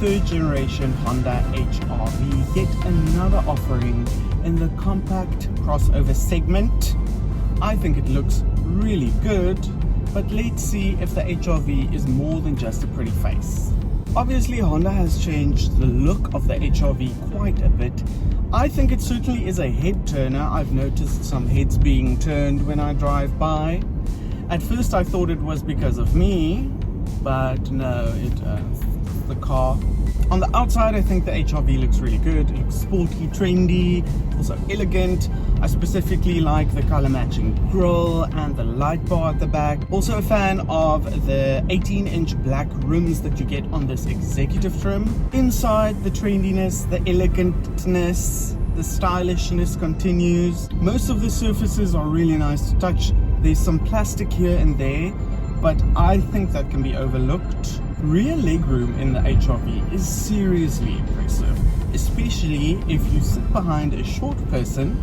third generation Honda HR-V, yet another offering in the compact crossover segment. I think it looks really good, but let's see if the HR-V is more than just a pretty face. Obviously, Honda has changed the look of the HR-V quite a bit. I think it certainly is a head turner. I've noticed some heads being turned when I drive by. At first I thought it was because of me, but no, it's the car. On the outside, I think the HR-V looks really good. It looks sporty, trendy, also elegant. I specifically like the color matching grille and the light bar at the back. Also a fan of the 18-inch black rims that you get on this executive trim. Inside, the trendiness, the elegantness, the stylishness continues. Most of the surfaces are really nice to touch. There's some plastic here and there, but I think that can be overlooked. Rear legroom in the HR-V is seriously impressive, especially if you sit behind a short person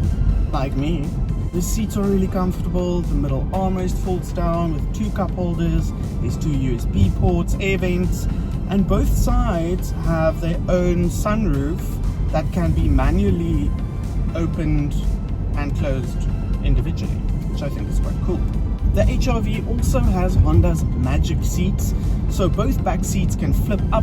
like me. The seats are really comfortable. The middle armrest folds down with 2 cup holders. There's 2 USB ports, air vents, and both sides have their own sunroof that can be manually opened and closed individually, which I think is quite cool. The HR-V also has Honda's magic seats, so both back seats can flip up,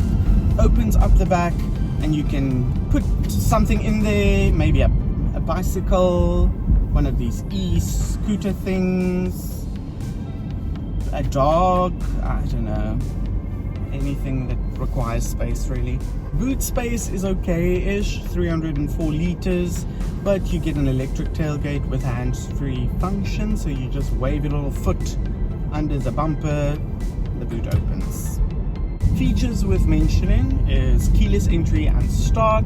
opens up the back, and you can put something in there, maybe a bicycle, one of these e-scooter things, a dog, I don't know, anything that requires space really. Boot space is okay-ish, 304 liters, but you get an electric tailgate with hands-free function, so you just wave your little foot under the bumper, the boot opens. Features worth mentioning is keyless entry and start.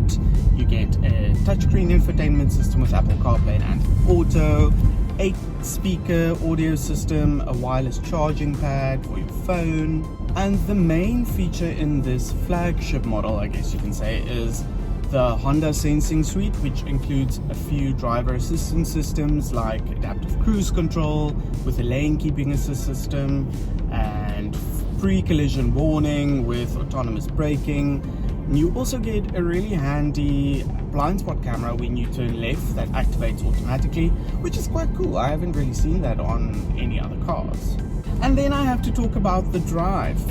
You get a touchscreen infotainment system with Apple CarPlay and Auto, 8-speaker audio system, a wireless charging pad for your phone, and the main feature in this flagship model, I guess you can say, is the Honda Sensing Suite, which includes a few driver assistance systems like adaptive cruise control with a lane keeping assist system and pre-collision warning with autonomous braking. You also get a really handy blind spot camera when you turn left that activates automatically, which is quite cool. I haven't really seen that on any other cars. And then I have to talk about the drive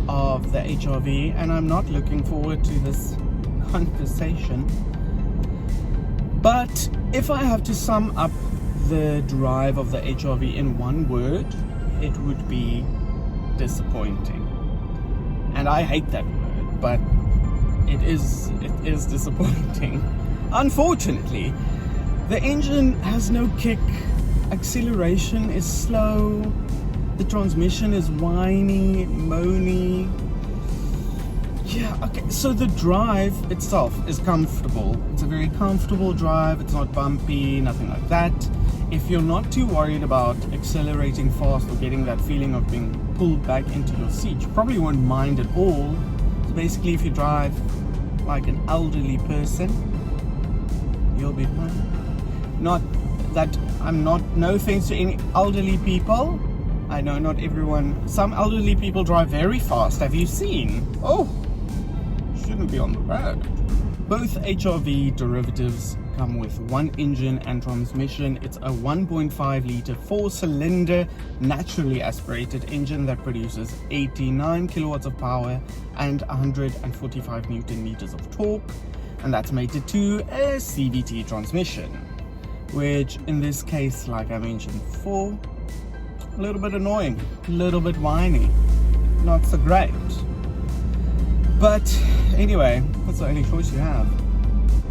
of the HR-V, and I'm not looking forward to this conversation. But if I have to sum up the drive of the HR-V in one word, it would be disappointing. And I hate that word, but it is disappointing. Unfortunately, the engine has no kick, acceleration is slow, the transmission is whiny, moany. Yeah, okay, so the drive itself is comfortable. It's a very comfortable drive, it's not bumpy, nothing like that. If you're not too worried about accelerating fast or getting that feeling of being pulled back into your seat, you probably won't mind at all. So basically, if you drive like an elderly person, you'll be fine. Not that no offense to any elderly people. I know not everyone, some elderly people drive very fast. Have you seen? Oh, shouldn't be on the road. Both HR-V derivatives come with one engine and transmission. It's a 1.5 litre 4-cylinder naturally aspirated engine that produces 89 kilowatts of power and 145 newton meters of torque, and that's mated to a CVT transmission, which in this case, like I mentioned before, a little bit annoying, a little bit whiny, not so great. But anyway, that's the only choice you have.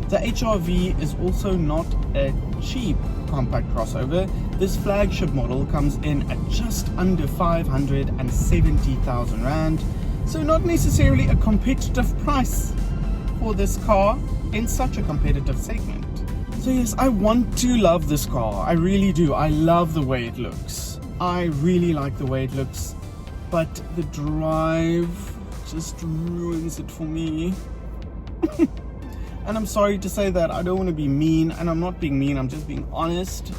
The HR-V is also not a cheap compact crossover. This flagship model comes in at just under 570,000 Rand, so not necessarily a competitive price for this car in such a competitive segment. So yes, I want to love this car, I really do. I love the way it looks. I really like the way it looks, but the drive just ruins it for me. And I'm sorry to say that, I don't want to be mean, and I'm not being mean, I'm just being honest.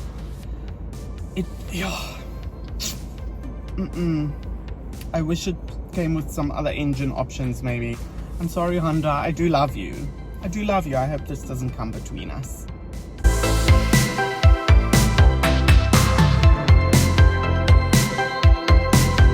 I wish it came with some other engine options maybe. I'm sorry, Honda. I do love you. I do love you. I hope this doesn't come between us.